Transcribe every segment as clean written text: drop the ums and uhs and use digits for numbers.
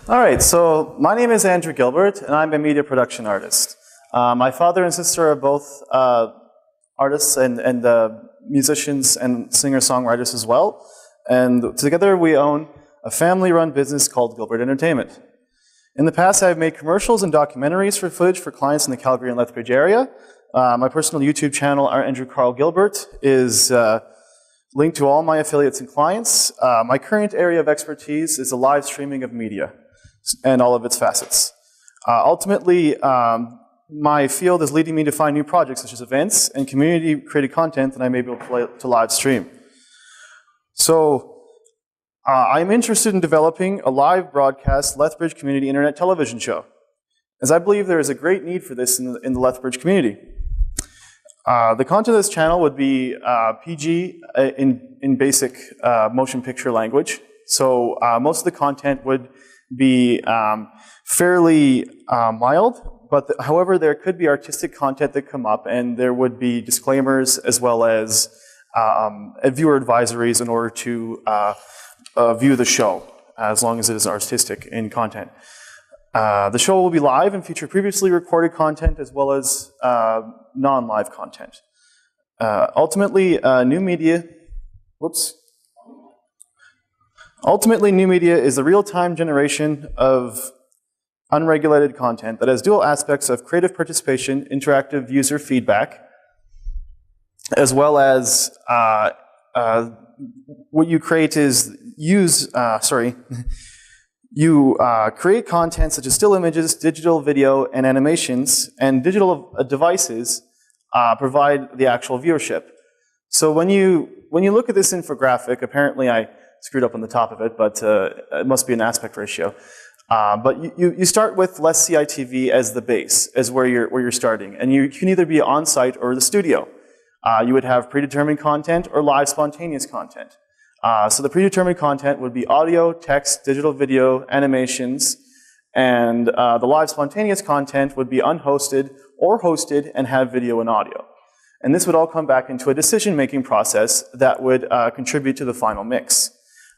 All right, so my name is Andrew Gilbert, and I'm a media production artist. My father and sister are both artists and musicians and singer-songwriters as well. And together we own a family-run business called Gilbert Entertainment. In the past, I've made commercials and documentaries for footage for clients in the Calgary and Lethbridge area. My personal YouTube channel, Andrew Carl Gilbert, is linked to all my affiliates and clients. My current area of expertise is the live streaming of media and all of its facets. Ultimately, my field is leading me to find new projects such as events and community-created content that I'm able to live stream. So, I'm interested in developing a live broadcast Lethbridge community internet television show, as I believe there is a great need for this in the Lethbridge community. The content of this channel would be PG in basic motion picture language. So most of the content would be fairly mild, but however, there could be artistic content that come up, and there would be disclaimers as well as viewer advisories in order to view the show, as long as it is artistic in content. The show will be live and feature previously recorded content as well as non-live content. Ultimately, new media is the real-time generation of unregulated content that has dual aspects of creative participation, interactive user feedback, as well as what you create is you create content such as still images, digital video, and animations, and digital devices provide the actual viewership. So when you look at this infographic, apparently I screwed up on the top of it, but it must be an aspect ratio. But you start with less CITV as the base, as where you're starting, and you can either be on-site or the studio. You would have predetermined content or live spontaneous content. So the predetermined content would be audio, text, digital video, animations, and the live spontaneous content would be unhosted or hosted and have video and audio. And this would all come back into a decision-making process that would contribute to the final mix.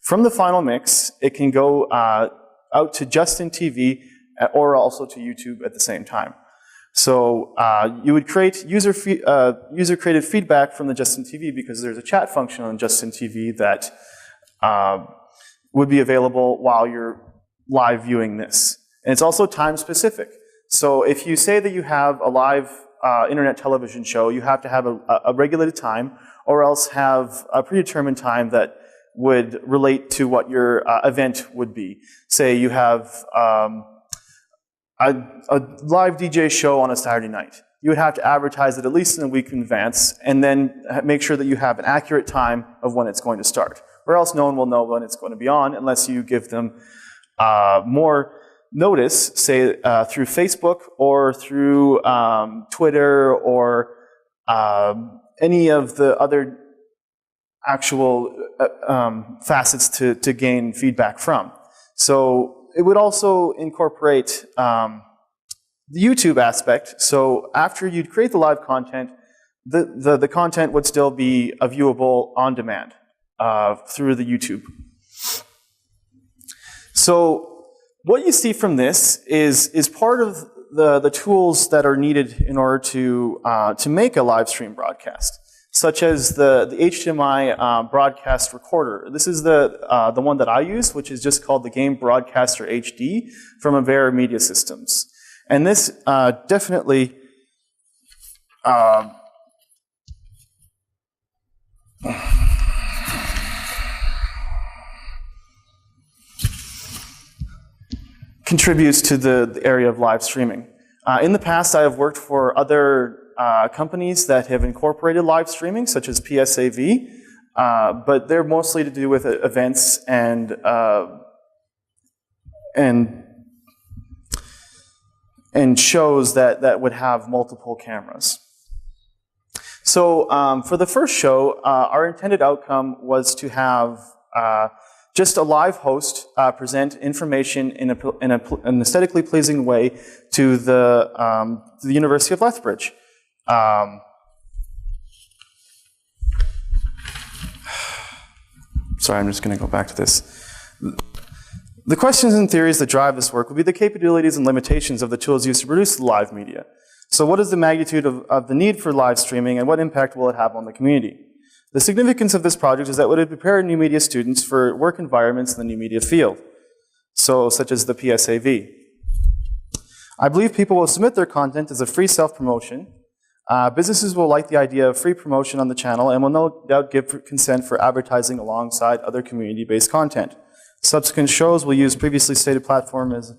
From the final mix, it can go out to Justin TV or also to YouTube at the same time. So you would create user-created feedback from the Justin TV because there's a chat function on Justin TV that would be available while you're live viewing this. And it's also time-specific. So if you say that you have a live internet television show, you have to have a regulated time or else have a predetermined time that would relate to what your event would be. Say you have a live DJ show on a Saturday night. You would have to advertise it at least in a week in advance and then make sure that you have an accurate time of when it's going to start. Or else no one will know when it's going to be on unless you give them more notice, say through Facebook or through Twitter or any of the other actual facets to gain feedback from. So it would also incorporate the YouTube aspect. So after you'd create the live content, the content would still be viewable on demand through the YouTube. So what you see from this is part of the tools that are needed in order to make a live stream broadcast, such as the HDMI broadcast recorder. This is the one that I use, which is just called the Game Broadcaster HD from Avera Media Systems. And this definitely contributes to the area of live streaming. In the past, I have worked for other companies that have incorporated live streaming, such as PSAV, but they're mostly to do with events and shows that would have multiple cameras. So for the first show, our intended outcome was to have just a live host present information in an aesthetically pleasing way to the University of Lethbridge. Sorry, I'm just going to go back to this. The questions and theories that drive this work will be the capabilities and limitations of the tools used to produce the live media. So what is the magnitude of the need for live streaming, and what impact will it have on the community? The significance of this project is that it would prepare new media students for work environments in the new media field, so such as the PSAV. I believe people will submit their content as a free self-promotion. Businesses will like the idea of free promotion on the channel and will no doubt give consent for advertising alongside other community-based content. Subsequent shows will use previously stated platform as...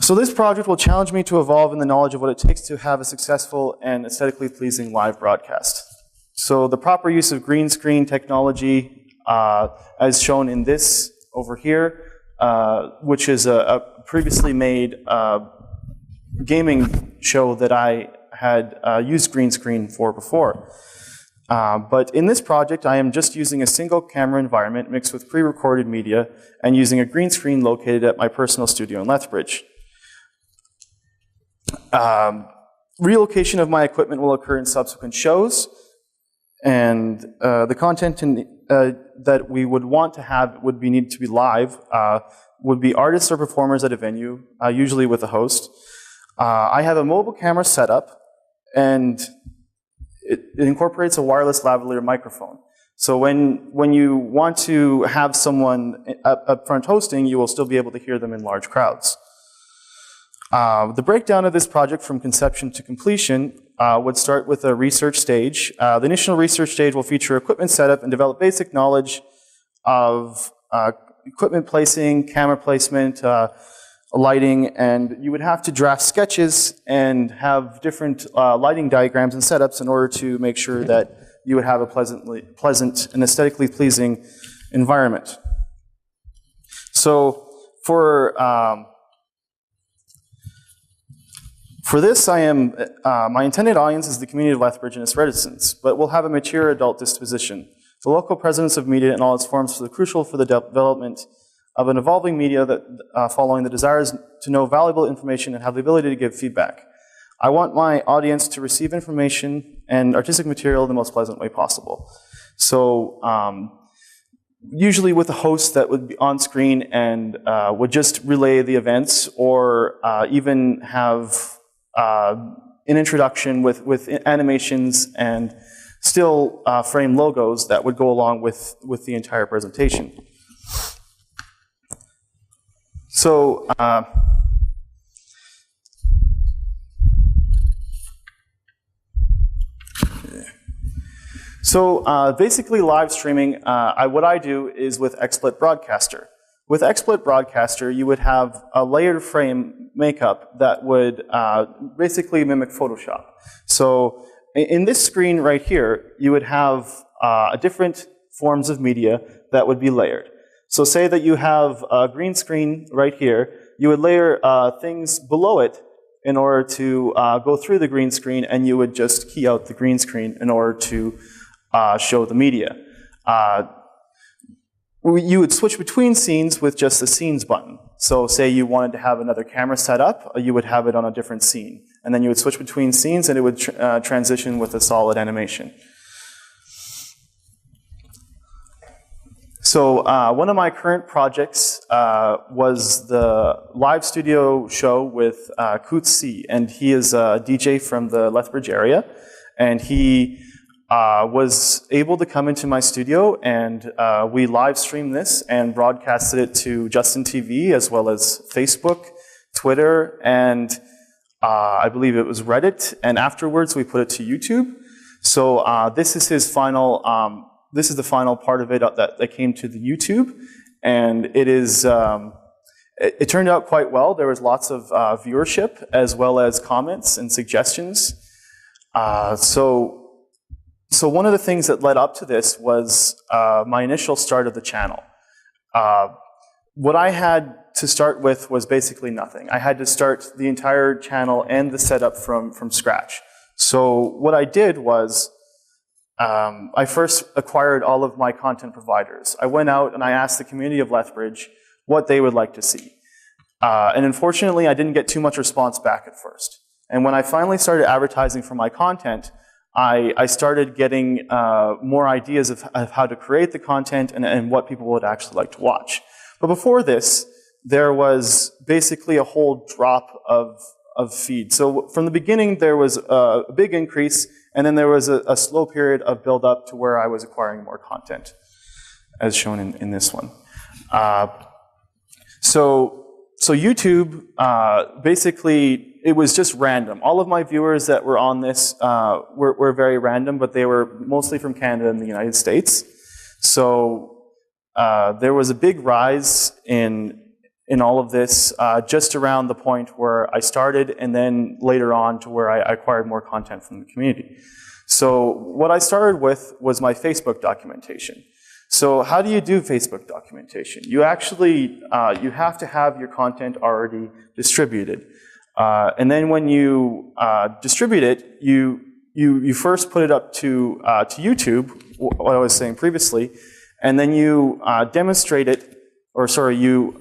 So this project will challenge me to evolve in the knowledge of what it takes to have a successful and aesthetically pleasing live broadcast. So the proper use of green screen technology, as shown in this over here, which is a previously made gaming show that I had used green screen for before. But in this project, I am just using a single camera environment mixed with pre-recorded media and using a green screen located at my personal studio in Lethbridge. Relocation of my equipment will occur in subsequent shows, and the content that we would want to have would need to be live, would be artists or performers at a venue, usually with a host. I have a mobile camera setup, and it incorporates a wireless lavalier microphone. So when you want to have someone up front hosting, you will still be able to hear them in large crowds. The breakdown of this project from conception to completion would start with a research stage. The initial research stage will feature equipment setup and develop basic knowledge of equipment placing, camera placement, lighting, and you would have to draft sketches and have different lighting diagrams and setups in order to make sure that you would have a pleasant and aesthetically pleasing environment. So for this, my intended audience is the community of Lethbridge and its residents, but will have a mature adult disposition. The local presence of media in all its forms is crucial for the development of an evolving media that following the desires to know valuable information and have the ability to give feedback. I want my audience to receive information and artistic material in the most pleasant way possible. So usually with a host that would be on screen and would just relay the events, or even have an introduction with animations and still frame logos that would go along with the entire presentation. So, basically live streaming, what I do is with XSplit Broadcaster. With XSplit Broadcaster, you would have a layered frame makeup that would basically mimic Photoshop. So in this screen right here, you would have different forms of media that would be layered. So say that you have a green screen right here, you would layer things below it in order to go through the green screen, and you would just key out the green screen in order to show the media. You would switch between scenes with just the scenes button. So say you wanted to have another camera set up, you would have it on a different scene. And then you would switch between scenes and it would transition with a solid animation. So one of my current projects was the live studio show with Coots C, and he is a DJ from the Lethbridge area, and he was able to come into my studio, and we live streamed this and broadcasted it to Justin TV as well as Facebook, Twitter, and I believe it was Reddit, and afterwards we put it to YouTube. So this is his final. This is the final part of it that came to the YouTube, and it is. It turned out quite well. There was lots of viewership as well as comments and suggestions. So one of the things that led up to this was my initial start of the channel. What I had to start with was basically nothing. I had to start the entire channel and the setup from scratch. So what I did was I first acquired all of my content providers. I went out and I asked the community of Lethbridge what they would like to see. And unfortunately, I didn't get too much response back at first. And when I finally started advertising for my content, I started getting more ideas of how to create the content and what people would actually like to watch. But before this, there was basically a whole drop of feed. So from the beginning, there was a big increase, and then there was a slow period of build up to where I was acquiring more content, as shown in this one. So YouTube, basically, it was just random. All of my viewers that were on this were very random, but they were mostly from Canada and the United States. So there was a big rise in all of this just around the point where I started, and then later on to where I acquired more content from the community. So what I started with was my Facebook documentation. So how do you do Facebook documentation? You actually, you have to have your content already distributed. And then when you distribute it, you first put it up to YouTube, what I was saying previously, and then you demonstrate it, or sorry, you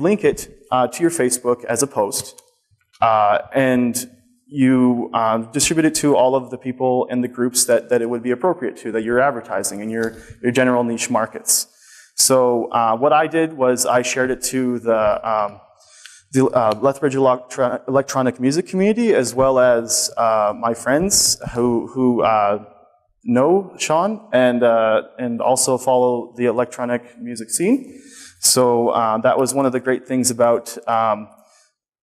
link it to your Facebook as a post, and you distribute it to all of the people in the groups that it would be appropriate to, that you're advertising in your general niche markets. So what I did was I shared it to the Lethbridge electronic music community, as well as my friends who know Sean and also follow the electronic music scene. So that was one of the great things about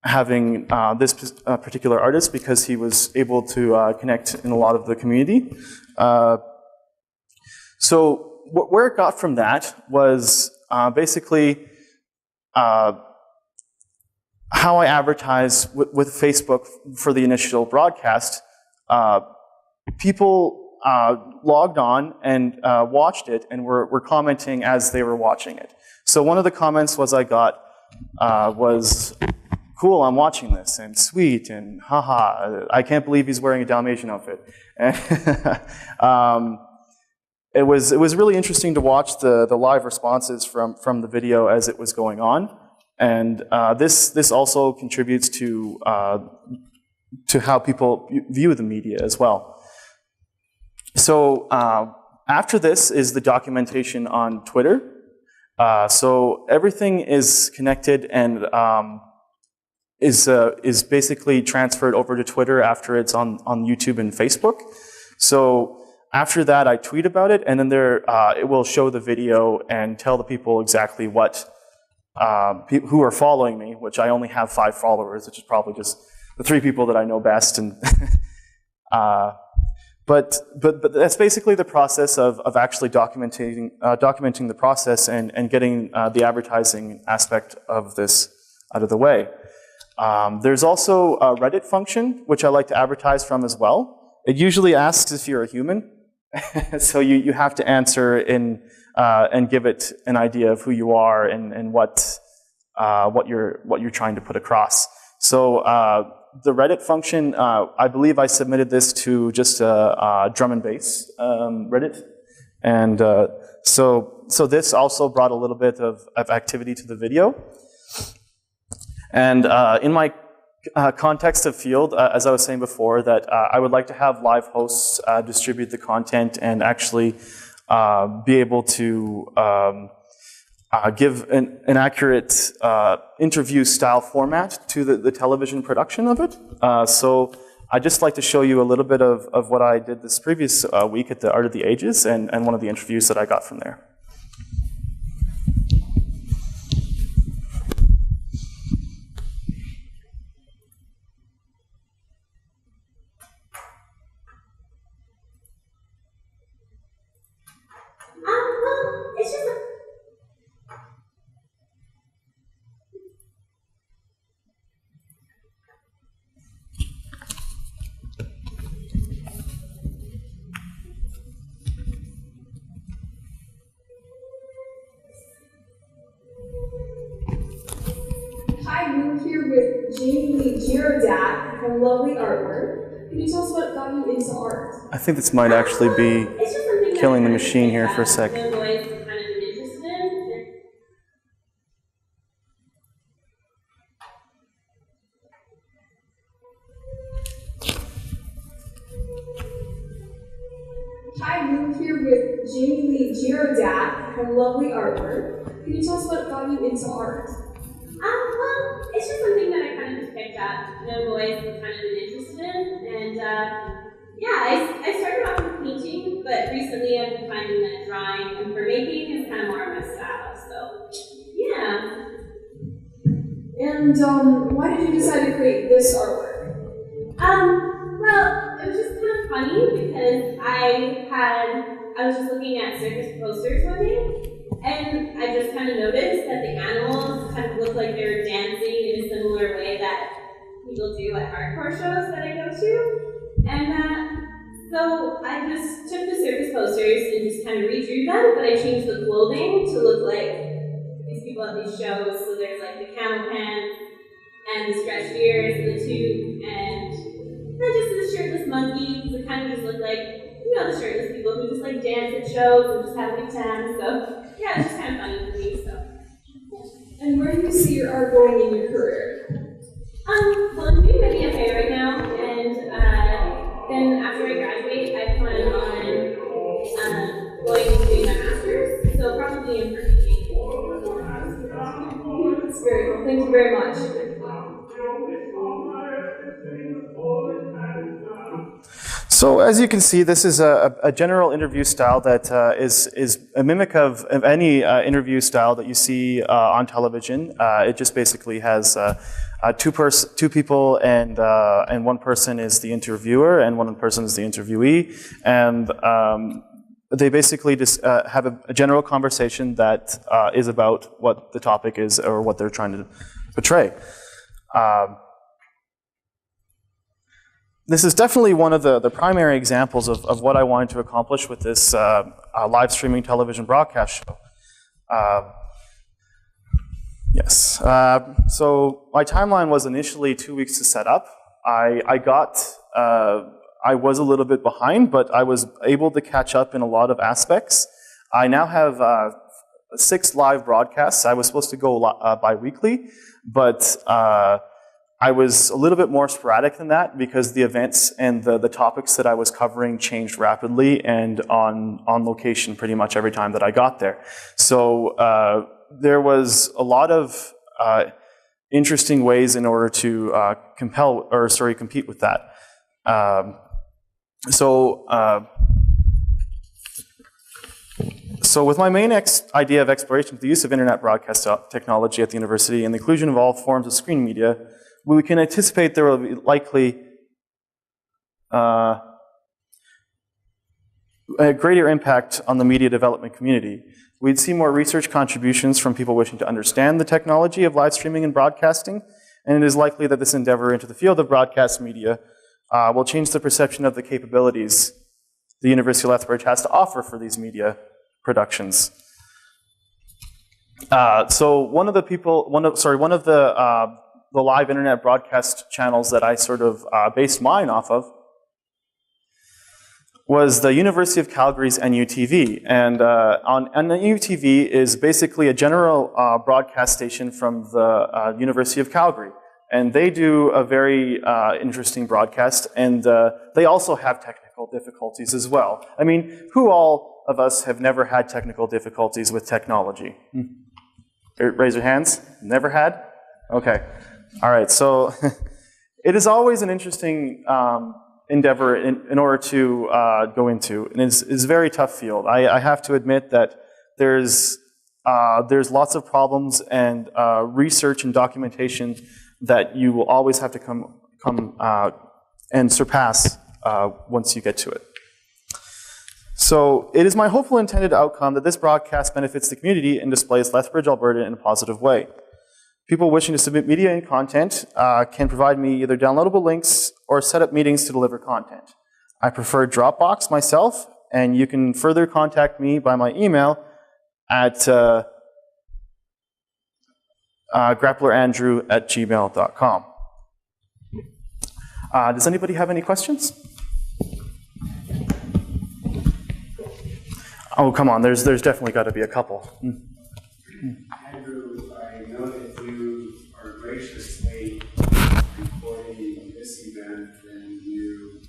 having this particular artist, because he was able to connect in a lot of the community. So where it got from that was basically how I advertised with Facebook for the initial broadcast. People logged on and watched it and were commenting as they were watching it. So one of the comments I got was, "Cool, I'm watching this," and "Sweet," and "Haha, I can't believe he's wearing a Dalmatian outfit." It was really interesting to watch the live responses from the video as it was going on, and this also contributes to how people view the media as well. So after this is the documentation on Twitter. So everything is connected and is basically transferred over to Twitter after it's on YouTube and Facebook. So after that, I tweet about it, and then it will show the video and tell the people exactly what who are following me, which I only have 5 followers, which is probably just the 3 people that I know best. And but that's basically the process of actually documenting the process and getting the advertising aspect of this out of the way. There's also a Reddit function, which I like to advertise from as well. It usually asks if you're a human, so you have to answer and give it an idea of who you are and what you're trying to put across. So the Reddit function, I believe I submitted this to just a drum and bass Reddit, and so this also brought a little bit of activity to the video. And in my context of field, as I was saying before, that I would like to have live hosts distribute the content and actually be able to give an accurate interview-style format to the television production of it. So I'd just like to show you a little bit of what I did this previous week at the Art of the Ages and one of the interviews that I got from there. It's just Hi, we're here with Jamie Girodat from Lovely Artwork. Can you tell us what got you into art? I think this might actually be killing the machine here for a sec. Hi, we're here with Jamie Girodat from Lovely Artwork. Can you tell us what got you into art? Well, it's just something that I kind of just picked up, I've always kind of been interested in, and yeah, I started off with painting, but recently I've been finding that drawing and printmaking is kind of more of my style, so yeah. And why did you decide to create this artwork? Well, it was just kind of funny because I was just looking at circus posters one day, and I just kind of noticed that the animals kind of looked like they were dancing in a similar way that people do at hardcore shows that I go to. And so I just took the circus posters and just kind of redrew them, but I changed the clothing to look like these people at these shows. So there's like the camel pants and the stretched ears and the tube and then just the shirtless monkey, because it kind of just looked like, the shirtless people who just like dance at shows and just have a good time. So yeah, it's just kind of funny for me. So. And where do you see your art going in your career? Well, I'm doing my BFA right now, and then after I graduate, I plan on going and doing my master's. So probably in printmaking. That's very cool. Thank you very much. So as you can see, this is a general interview style that is a mimic of any interview style that you see on television. It just basically has two people, and one person is the interviewer, and one person is the interviewee, and they basically just have a general conversation that is about what the topic is or what they're trying to portray. This is definitely one of the primary examples of what I wanted to accomplish with this live streaming television broadcast show. Yes. So my timeline was initially 2 weeks to set up. I was a little bit behind, but I was able to catch up in a lot of aspects. I now have 6 live broadcasts. I was supposed to go bi-weekly, but I was a little bit more sporadic than that because the events and the topics that I was covering changed rapidly and on location pretty much every time that I got there. So there was a lot of interesting ways in order to compete with that. So with my main idea of exploration, the use of internet broadcast technology at the university and the inclusion of all forms of screen media, we can anticipate there will be likely a greater impact on the media development community. We'd see more research contributions from people wishing to understand the technology of live streaming and broadcasting, and it is likely that this endeavor into the field of broadcast media will change the perception of the capabilities the University of Lethbridge has to offer for these media productions. So one of the live internet broadcast channels that I sort of based mine off of was the University of Calgary's NUTV. And the NUTV is basically a general broadcast station from the University of Calgary. And they do a very interesting broadcast, and they also have technical difficulties as well. I mean, who all of us have never had technical difficulties with technology? Raise your hands. Never had? Okay. All right, so it is always an interesting endeavor in order to go into, and it's a very tough field. I have to admit that there's lots of problems and research and documentation that you will always have to come and surpass once you get to it. So it is my hopeful intended outcome that this broadcast benefits the community and displays Lethbridge, Alberta in a positive way. People wishing to submit media and content can provide me either downloadable links or set up meetings to deliver content. I prefer Dropbox myself, and you can further contact me by my email at grapplerandrew@gmail.com. Does anybody have any questions? Oh, come on, there's definitely got to be a couple. Andrew, I know that you are graciously recording this event, and you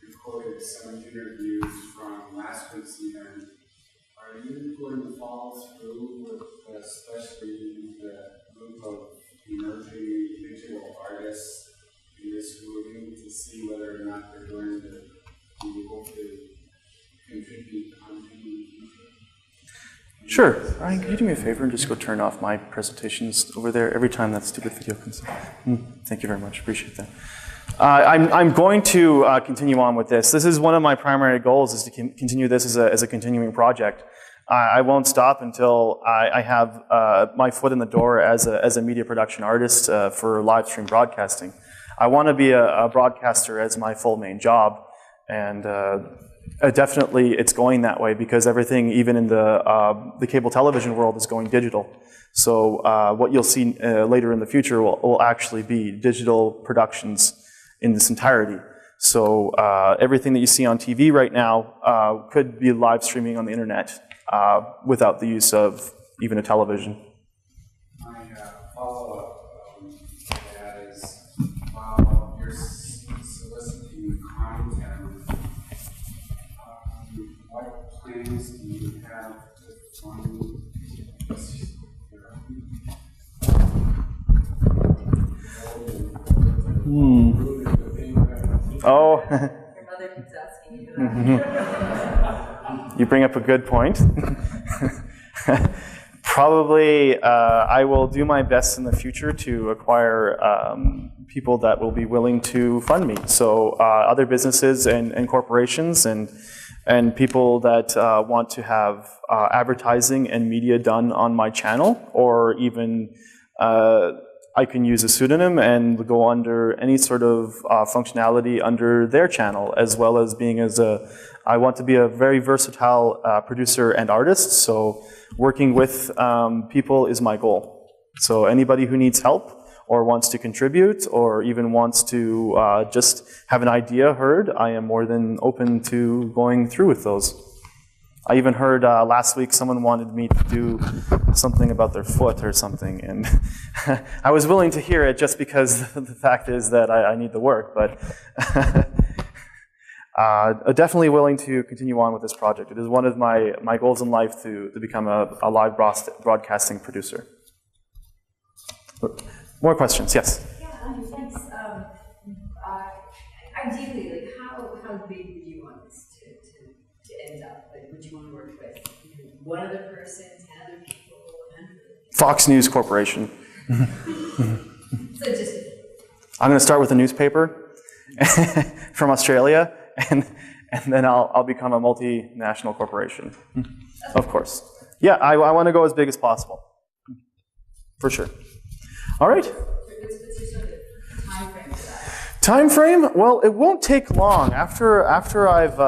recorded some interviews from last week's event. Are you going to follow through with Sure. Ryan, can you do me a favor and just go turn off my presentations over there every time that stupid video comes up? Thank you very much. Appreciate that. I'm going to continue on with this. This is one of my primary goals, is to continue this as a continuing project. I won't stop until I have my foot in the door as a media production artist for live stream broadcasting. I want to be a broadcaster as my full main job, and definitely it's going that way because everything, even in the cable television world, is going digital. So what you'll see later in the future will actually be digital productions in this entirety. So everything that you see on TV right now could be live streaming on the internet without the use of even a television. My follow-up to that is, while you're soliciting content, what plans do you have to fund this? Oh. Your mother keeps asking you that. You bring up a good point. Probably I will do my best in the future to acquire people that will be willing to fund me. So other businesses and corporations and people that want to have advertising and media done on my channel, or even I can use a pseudonym and go under any sort of functionality under their channel, as well as being I want to be a very versatile producer and artist, so working with people is my goal. So anybody who needs help or wants to contribute or even wants to just have an idea heard, I am more than open to going through with those. I even heard last week someone wanted me to do something about their foot or something, and I was willing to hear it just because the fact is that I need the work, but definitely willing to continue on with this project. It is one of my goals in life to become a live broadcasting producer. More questions? Yes? Yeah, thanks. Ideally, like how big would you want this to end up? Like, would you want to work with one other person, 10 other people, 100? Fox News Corporation. So just I'm going to start with a newspaper from Australia, and then I'll become a multinational corporation. Of course. Yeah, I want to go as big as possible. For sure. All right. what's your sort of time frame for that? Time frame? Well, it won't take long. After I've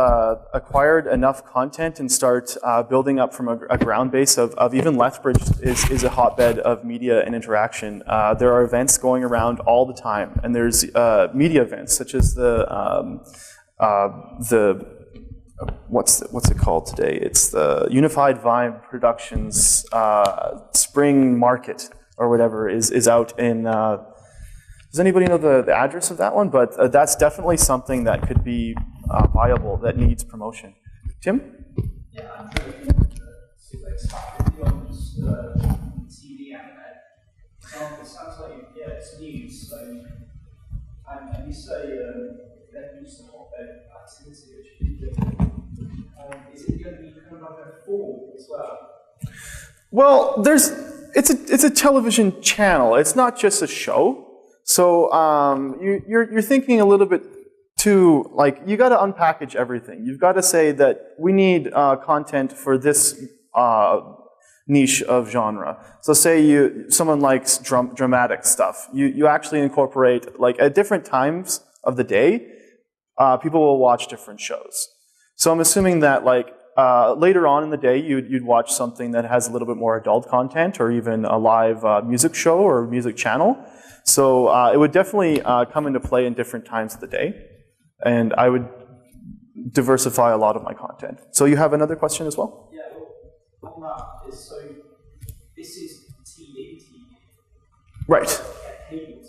acquired enough content and start building up from a ground base of even Lethbridge is a hotbed of media and interaction. There are events going around all the time, and there's media events such as the what's it called today? It's the Unified Vibe Productions Spring Market or whatever is out in. Does anybody know the address of that one? But that's definitely something that could be viable, that needs promotion. Tim? Yeah, I'm trying to think of stuff beyond just TV and that. It sounds like, yeah, it's news. So, and you say that news a hotbed activity, which you do. Is it going to be kind of like a form as well? Well, it's a television channel. It's not just a show. So you're thinking a little bit too, like, you got to unpackage everything. You've got to say that we need content for this niche of genre. So say someone likes dramatic stuff. You actually incorporate, like, at different times of the day, people will watch different shows. So I'm assuming that, like, later on in the day, you'd watch something that has a little bit more adult content, or even a live music show or music channel. So it would definitely come into play in different times of the day, and I would diversify a lot of my content. So you have another question as well? Yeah, well, on that is, so this is TV. Right. Cable TV.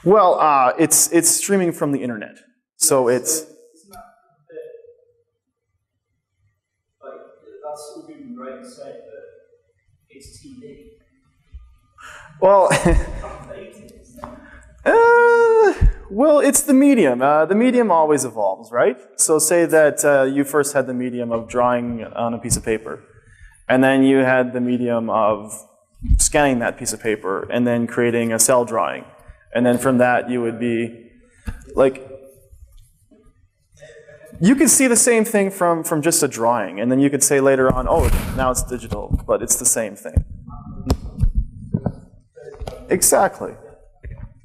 Well, it's streaming from the internet, so it's. Isn't that a bit, like, that's all good and great to say, but it's TV. Well. Well, it's the medium. The medium always evolves, right? So say that you first had the medium of drawing on a piece of paper. And then you had the medium of scanning that piece of paper and then creating a cell drawing. And then from that, you would be like, you could see the same thing from just a drawing. And then you could say later on, oh, now it's digital, but it's the same thing. Exactly.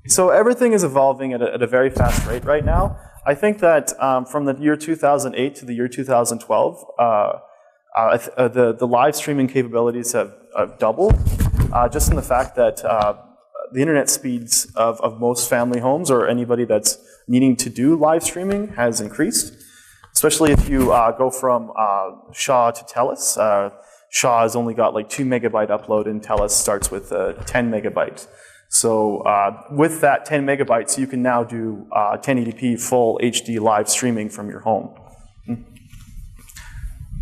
So everything is evolving at a very fast rate right now. I think that from the year 2008 to the year 2012, the live streaming capabilities have doubled, just in the fact that the internet speeds of most family homes or anybody that's needing to do live streaming has increased, especially if you go from SHA to TELUS. SHA has only got like 2 megabyte upload and TELUS starts with 10 megabytes. So with that 10 megabytes, you can now do 1080p full HD live streaming from your home.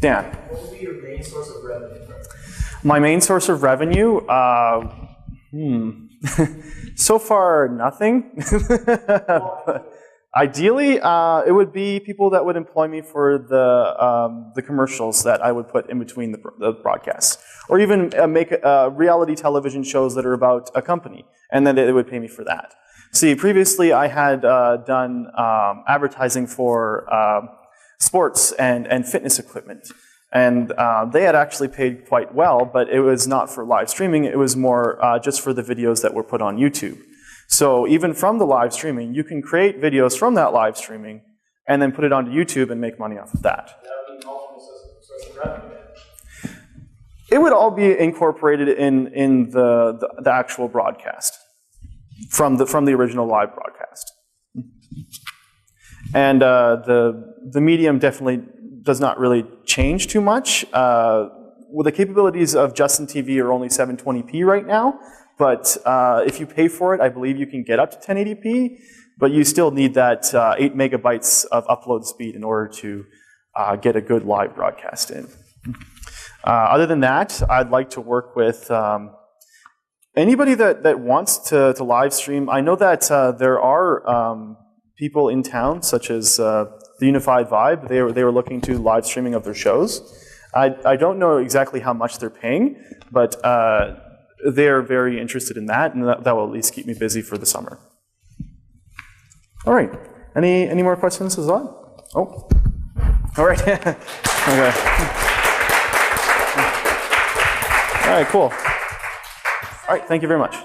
Dan? What would be your main source of revenue? My main source of revenue? So far, nothing. Ideally, it would be people that would employ me for the commercials that I would put in between the broadcasts. Or even make reality television shows that are about a company, and then they would pay me for that. See, previously I had done advertising for sports and fitness equipment. And they had actually paid quite well, but it was not for live streaming. It was more just for the videos that were put on YouTube. So even from the live streaming, you can create videos from that live streaming and then put it onto YouTube and make money off of that. That would be multiple sources of revenue. It would all be incorporated in the actual broadcast from the original live broadcast. And the medium definitely does not really change too much. Well, the capabilities of Justin TV are only 720p right now, but if you pay for it, I believe you can get up to 1080p, but you still need that 8 megabytes of upload speed in order to get a good live broadcast in. Other than that, I'd like to work with anybody that wants to live stream. I know that there are people in town, such as the Unified Vibe. They were looking to live streaming of their shows. I don't know exactly how much they're paying, but they're very interested in that, and that will at least keep me busy for the summer. All right. Any more questions, Azad? Oh. All right. Okay. All right, cool. All right, thank you very much.